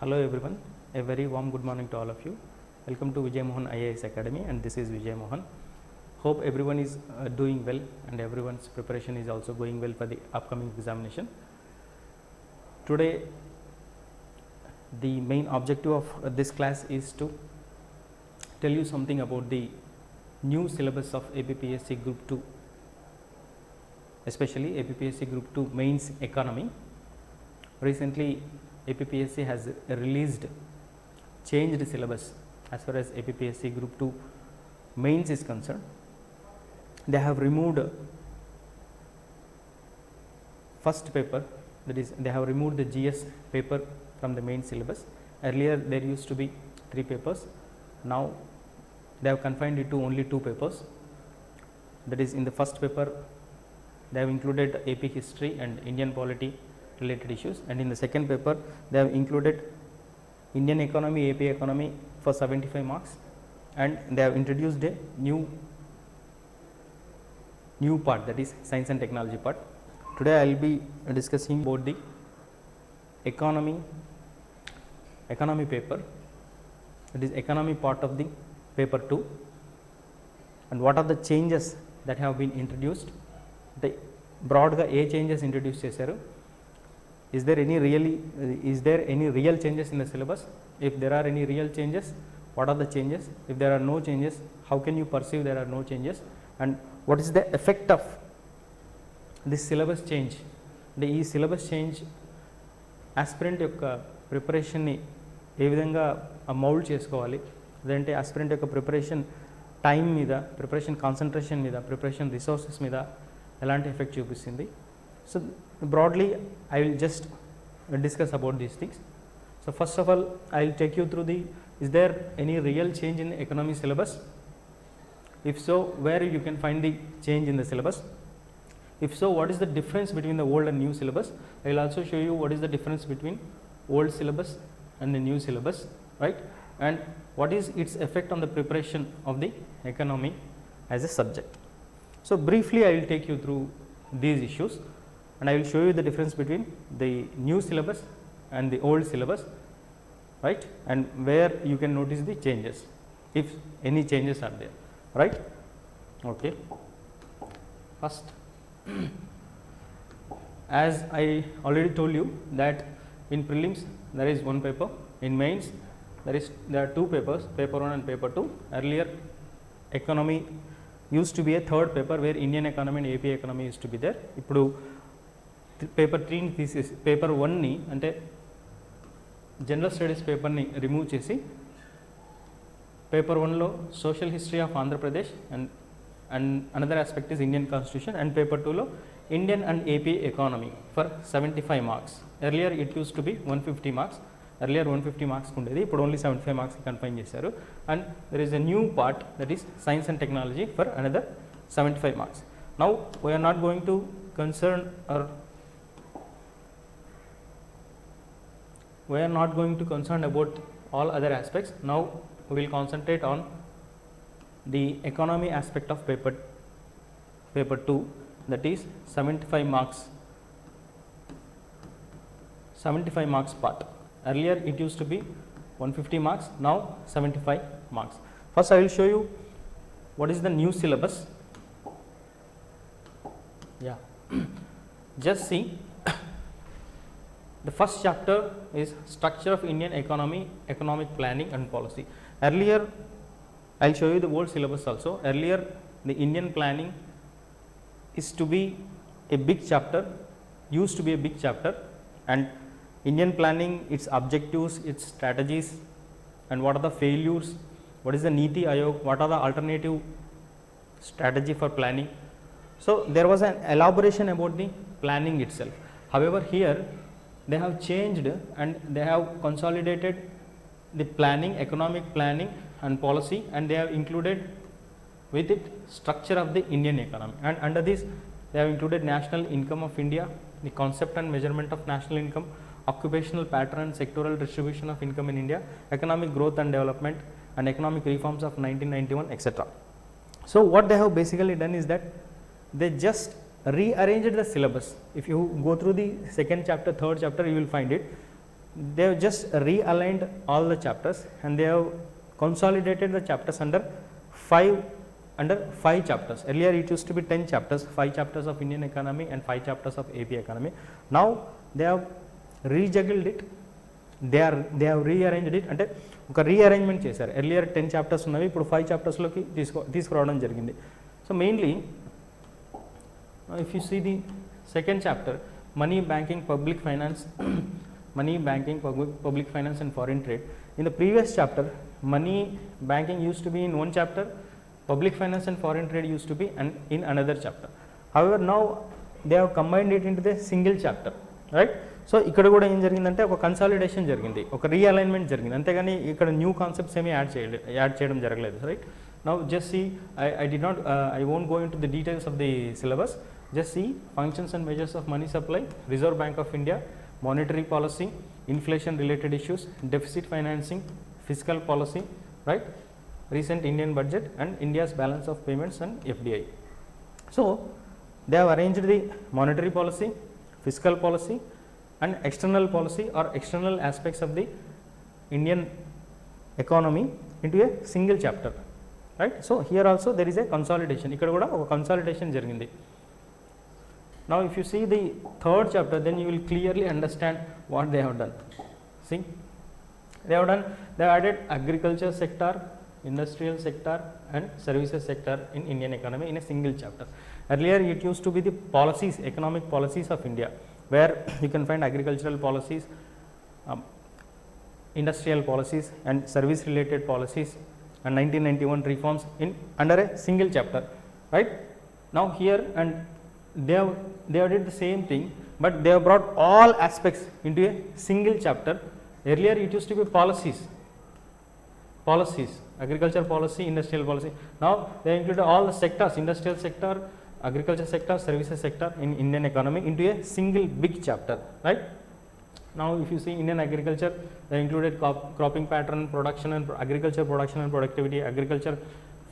Hello everyone, a very warm good morning to all of you. Welcome to Vijay Mohan IAS Academy, and this is Vijay Mohan. Hope everyone is doing well and everyone's preparation is also going well for the upcoming examination. Today the main objective of this class is to tell you something about the new syllabus of Appsc Group 2, especially Appsc Group 2 Mains Economy. Recently Appsc has released changed syllabus as far as Appsc Group 2 Mains is concerned. They have removed first paper, that is they have removed the GS paper from the main syllabus. Earlier there used to be 3 papers, now they have confined it to only 2 papers. That is, in the first paper they have included AP history and Indian polity related issues, and in the second paper they have included Indian economy, AP economy for 75 marks, and they have introduced a new part, that is science and technology part. Today I will be discussing about the economy paper, that is economy part of the paper 2, and what are the changes that have been introduced. The broadగా ఏ changes introduce చేశారు, is there any real changes in the syllabus? If there are any real changes, what are the changes? If there are no changes, how can you perceive there are no changes, and what is the effect of this syllabus change? అంటే ఈ syllabus change aspirant యొక్క ప్రిపరేషన్ని ఏ విధంగా mould చేసుకోవాలి, లేదంటే aspirant యొక్క preparation time మీద, preparation concentration మీద, preparation resources మీద ఎలాంటి ఎఫెక్ట్ చూపిస్తుంది. So broadly I will just discuss about these things. So first of all I will take you through the, is there any real change in the economy syllabus? If so, where you can find the change in the syllabus? If so, what is the difference between the old and new syllabus? I will also show you what is the difference between old syllabus and the new syllabus, right, and what is its effect on the preparation of the economy as a subject. So briefly I will take you through these issues, and I will show you the difference between the new syllabus and the old syllabus, right, and where you can notice the changes, if any changes are there, right. Okay. First, as I already told you that in prelims there is one paper, in mains there are 2 papers, paper 1 and paper 2. Earlier economy used to be a third paper where Indian economy and AP economy used to be there. Ippudu paper 3ని తీసేసి paper 1ని అంటే general studies పేపర్ని remove చేసి paper 1లో social history of Andhra Pradesh and another aspect is Indian constitution, and paper 2లో Indian and AP economy for 75 marks. Earlier it used to be 150 marks, earlier 150 marks ఉండేది, ఇప్పుడు ఓన్లీ 75 మార్క్స్కి confine చేశారు. And there is a new part, that is science and technology for another 75 marks. Now we are not going to concern about all other aspects. Now we will concentrate on the economy aspect of paper 2, that is 75 marks part. Earlier it used to be 150 marks, now 75 marks. First I will show you what is the new syllabus. Yeah. Just see, the first chapter is structure of Indian economy, economic planning and policy. Earlier I will show you the old syllabus also. Earlier the Indian planning is to be a big chapter, used to be a big chapter, and Indian planning, its objectives, its strategies, and what are the failures, what is the Niti Ayog, what are the alternative strategy for planning. So there was an elaboration about the planning itself. However, here they have changed and they have consolidated the planning, economic planning and policy, and they have included with it structure of the Indian economy, and under this they have included national income of India, the concept and measurement of national income, occupational pattern, sectoral distribution of income in India, economic growth and development, and economic reforms of 1991, etc. So what they have basically done is that they just rearranged the syllabus. If you go through the second chapter, third chapter, you will find it. they have just realigned all the chapters and they have consolidated the chapters under 5 chapters. Earlier it used to be 10 chapters, 5 chapters of Indian economy and 5 chapters of AP economy. Now they have rejuggled it, they have rearranged it, అంటే ఒక rearrangement చేశారు. Earlier 10 chapters ఉన్నవి ఇప్పుడు 5 చాప్టర్స్లోకి తీసుకురావడం జరిగింది. So mainly if you see the second chapter, money banking, public finance, money banking, public finance and foreign trade. In the previous chapter, money banking used to be in one chapter, public finance and foreign trade used to be in another chapter. However, now they have combined it into the single chapter, right? So ఇక్కడ కూడా ఏం జరిగిందంటే ఒక consolidation జరిగింది, ఒక realignment జరిగింది, అంతేగాని ఇక్కడ న్యూ కాన్సెప్ట్స్ ఏమీ యాడ్ చేయడం జరగలేదు, right? Now just see, I won't go into the details of the syllabus. Just see functions and measures of money supply, Reserve Bank of India, monetary policy, inflation related issues, deficit financing, fiscal policy, right? Recent Indian budget and India's balance of payments and FDI. So they have arranged the monetary policy, fiscal policy and external policy or external aspects of the Indian economy into a single chapter, right? So here also there is a consolidation, ikkada kuda oka consolidation jarigindi. Now if you see the third chapter, then you will clearly understand what they have done. See, they have added agriculture sector, industrial sector and services sector in Indian economy in a single chapter. Earlier it used to be the policies, economic policies of India, where you can find agricultural policies, industrial policies and service related policies and 1991 reforms in under a single chapter, right? Now here and they have did the same thing, but they have brought all aspects into a single chapter. Earlier it used to be policies, agriculture policy, industrial policy. Now they include all the sectors, industrial sector, agriculture sector, services sector in Indian economy into a single big chapter, right? Now if you see Indian agriculture, they included cropping pattern, production and agriculture production and productivity, agriculture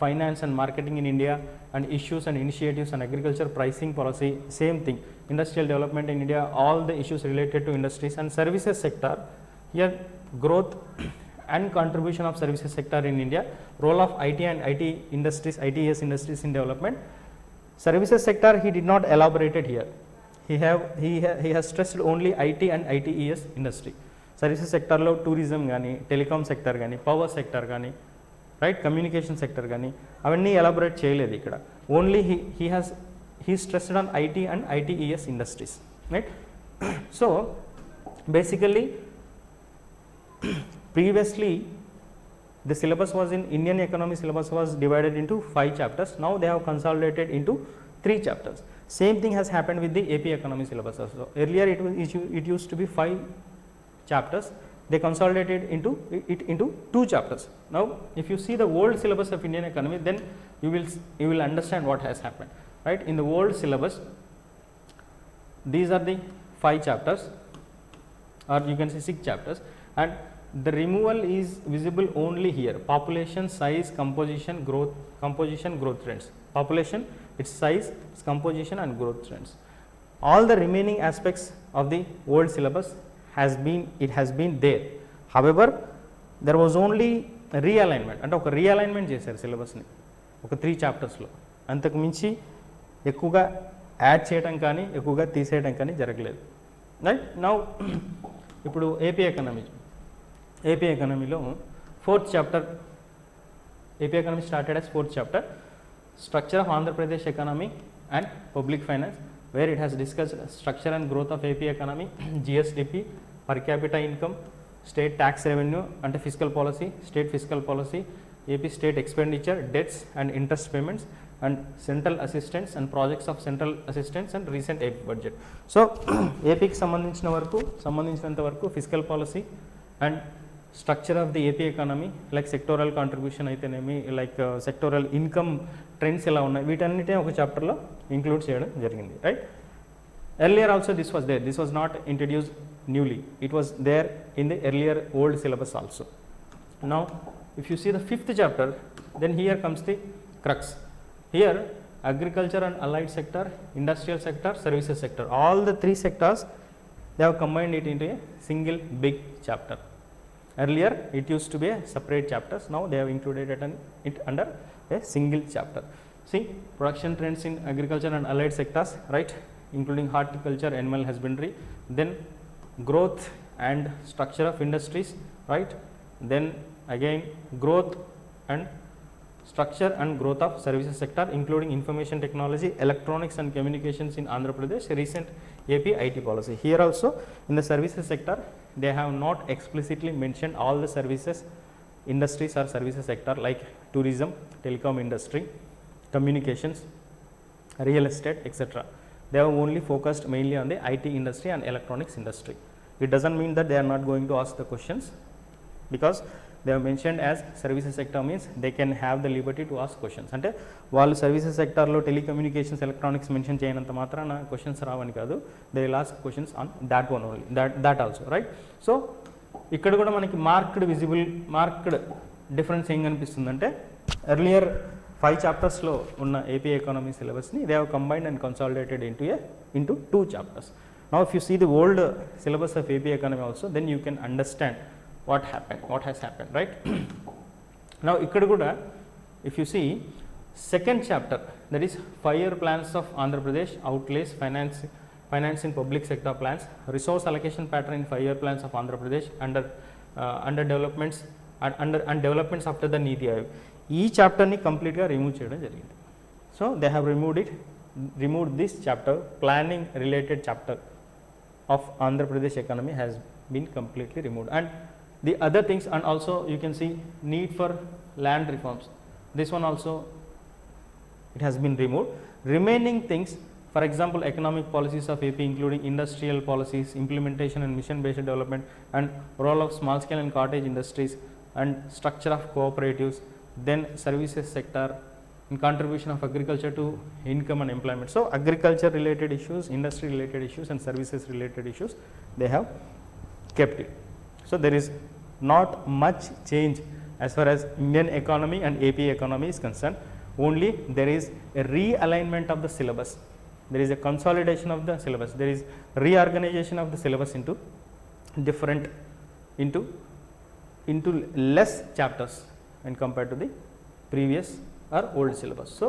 finance and marketing in India, and issues and initiatives and agriculture pricing policy, same thing. Industrial development in India, all the issues related to industries and services sector. Here growth and contribution of services sector in India, role of IT and IT industries, ITES industries in development. Services sector he did not elaborate it here. He has stressed only IT and ITES industry. Services sector lo tourism gaani, telecom sector gaani, power sector gaani, right, communication sector gaani avanni elaborate cheyaledu ikkada. Only he stressed on IT and ITES industries, right? So basically previously the syllabus was in Indian economy syllabus was divided into 5 chapters. Now they have consolidated into 3 chapters. Same thing has happened with the AP economy syllabus also. Earlier it used to be 5 chapters, they consolidated into 2 chapters. Now if you see the old syllabus of Indian economy, then you will understand what has happened, right? In the old syllabus, these are the 5 chapters, or you can say 6 chapters, and the removal is visible only here: population, size, composition, growth trends. Population, its size, its composition and growth trends. All the remaining aspects of the old syllabus has been there. However, there was only realignment, అంటే ఒక realignment చేశారు సిలబస్ని ఒక 3 చాప్టర్స్లో. అంతకు మించి ఎక్కువగా add చేయడం కానీ ఎక్కువగా తీసేయడం కానీ జరగలేదు, రైట్? నౌ ఇప్పుడు ఏపీ ఎకనామీలో 4th chapter, AP economy started as 4th chapter, structure of Andhra Pradesh economy and public finance, where it has discussed structure and growth of AP economy, GSDP, per capita income, state tax revenue and fiscal policy, state fiscal policy, AP state expenditure, debts and interest payments, and central assistance and projects of central assistance and recent AP budget. So AP ki సంబంధించినంత వరకు fiscal policy and structure of the AP economy, like sectoral contribution అయితేనేమి, like sectoral income trends ఎలా ఉన్నాయి, వీటన్నిటిని ఒక చాప్టర్లో include చేయడం జరిగింది, right? Earlier also this was there, this was not introduced newly, it was there in the earlier old syllabus also. Now if you see the 5th chapter, then here comes the crux. Here agriculture and allied sector, industrial sector, services sector, all the 3 sectors they have combined it into a single big chapter. Earlier it used to be a separate chapters, now they have included it under a single chapter. See, production trends in agriculture and allied sectors, right, including horticulture, animal husbandry, then growth and structure of industries, right, then again growth and structure and growth of services sector, including information technology, electronics and communications in Andhra Pradesh, recent AP IT policy. Here also in the services sector, they have not explicitly mentioned all the services industries or services sector like tourism, telecom industry, communications, real estate, etc. They have only focused mainly on the IT industry and electronics industry. It does not mean that they are not going to ask the questions, because they have mentioned as services sector means they can have the liberty to ask questions. అంటే వాళ్ళు services సెక్టార్లో telecommunications, electronics mention చేయనంత మాత్రాన questions రావని కాదు, they will ask questions on that one only, that also, right. So ఇక్కడ కూడా మనకి marked difference ఏం కనిపిస్తుందంటే, ఎర్లియర్ 5 చాప్టర్స్లో ఉన్న ఏపీ ఎకానమీ సిలబస్ని they have combined and consolidated into 2 chapters. Now if you see the old syllabus of AP economy also, then you can understand what has happened, right. Now ikkada kuda if you see second chapter, that is 5-year plans of Andhra Pradesh, outlays, finance in public sector plans, resource allocation pattern in 5-year plans of Andhra Pradesh, under developments and developments after the Niti Aayog. ఈ chapter ని complete గా remove చేయడం జరిగింది. So they have removed this chapter, planning related chapter of Andhra Pradesh economy has been completely removed, and the other things, and also you can see need for land reforms, this one also it has been removed. Remaining things, for example economic policies of AP including industrial policies, implementation and mission based development, and role of small scale and cottage industries, and structure of cooperatives, then services sector, and contribution of agriculture to income and employment. So agriculture related issues, industry related issues, and services related issues, they have kept it. So there is not much change as far as Indian economy and AP economy is concerned. Only there is a realignment of the syllabus, there is a consolidation of the syllabus, there is reorganization of the syllabus into different, into less chapters when compared to the previous or old syllabus. So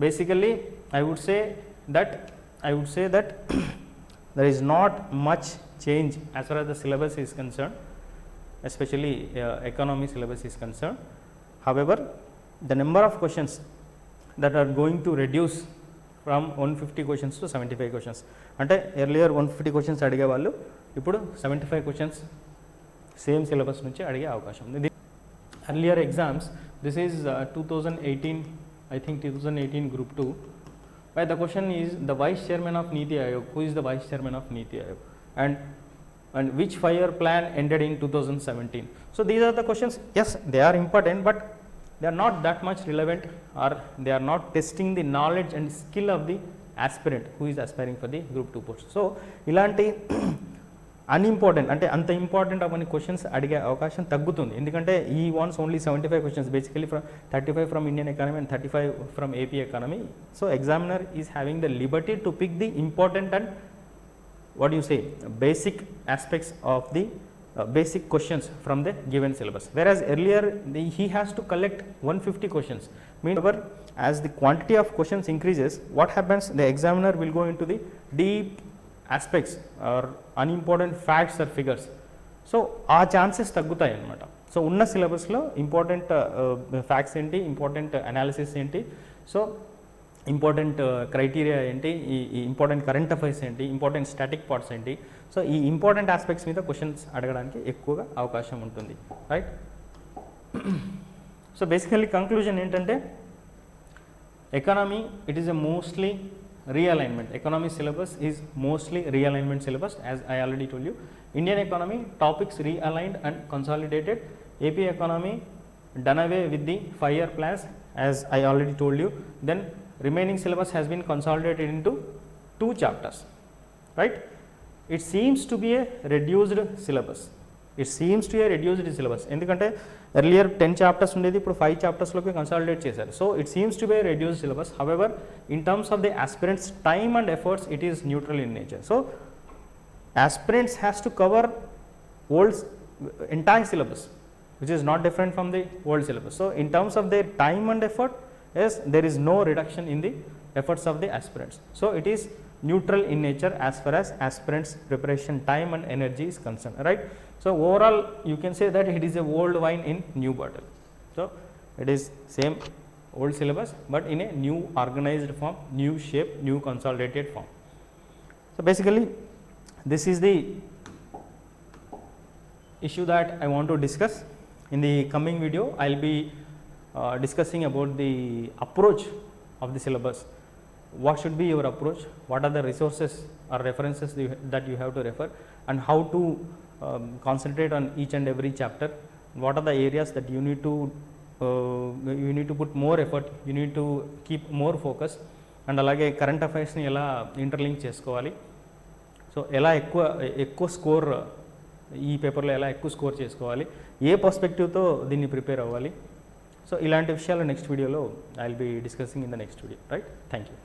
basically I would say that there is not much change as far as the syllabus is concerned, especially economy syllabus is concerned. However, the number of questions that are going to reduce from 150 questions to 75 questions. అంటే earlier 150 questions అడిగే వాళ్ళు ఇప్పుడు 75 questions same syllabus నుంచి అడిగే అవకాశం ఉంది. Earlier exams, this is 2018, I think 2018 group 2, where the question is the vice chairman of Niti Aayog, who is the vice chairman of Niti Aayog, and which 5-year plan ended in 2017. So these are the questions. Yes, they are important, but they are not that much relevant, or they are not testing the knowledge and skill of the aspirant who is aspiring for the group 2 post. So ilanti unimportant అంటే అంత important అవన్నీ questions అడిగే అవకాశం తగ్గుతుంది, ఎందుకంటే ఈ వాన్స్ only 75 questions basically from 35 from Indian economy and 35 from AP economy. So examiner is having the liberty to pick the important and what you say basic aspects of the basic questions from the given syllabus, whereas earlier he has to collect 150 questions. Meanwhile, as the quantity of questions increases, what happens, the examiner will go into the deep aspects or unimportant facts or figures. So ఆ chances తగ్గుతాయి అన్నమాట. So ఉన్న సిలబస్లో important facts ఏంటి, important analysis ఏంటి, so important criteria ఏంటి, ఈ important current affairs ఏంటి, ఇంపార్టెంట్ స్టాటిక్ పార్ట్స్ ఏంటి, సో ఈ ఇంపార్టెంట్ ఆస్పెక్ట్స్ మీద క్వశ్చన్స్ అడగడానికి ఎక్కువగా అవకాశం ఉంటుంది, రైట్. సో బేసికల్లీ కంక్లూజన్ ఏంటంటే economy it is a mostly realignment. Economy syllabus is mostly realignment syllabus, as I already told you. Indian economy topics realigned and consolidated. AP economy done away with the 5-year plans, as I already told you. Then remaining syllabus has been consolidated into 2 chapters, right. It seems to be a reduced syllabus. ఎందుకంటే earlier 10 chapters ఉండేది, ఇప్పుడు 5 చాప్టర్స్లోకి consolidate చేశారు. So it seems to be A reduced syllabus. However in terms of the aspirants time and efforts it is neutral in nature. So aspirants has to cover old entire syllabus, which is not different from the old syllabus. So, in terms of their time and effort, yes, there is no reduction in the efforts of the aspirants. So, it is neutral in nature as far as aspirants preparation time and energy is concerned, right. So, overall you can say that it is a old wine in new bottle. So, it is same old syllabus, but in a new organized form, new shape, new consolidated form. So, basically this is the issue that I want to discuss. In the coming video, I will be discussing about the approach of the syllabus. What should be your approach, what are the resources or references that you have to refer, and how to concentrate on each and every chapter, what are the areas that you need to put more effort, you need to keep more focus, and alage current affairs ni ela interlink cheskovali. So, ela ekku score ఈ పేపర్లో ఎలా ఎక్కువ score చేసుకోవాలి, ఏ పర్స్పెక్టివ్తో దీన్ని prepare అవ్వాలి. So ఇలాంటి విషయాలు next వీడియోలో I will be discussing in the next video, right. Thank you.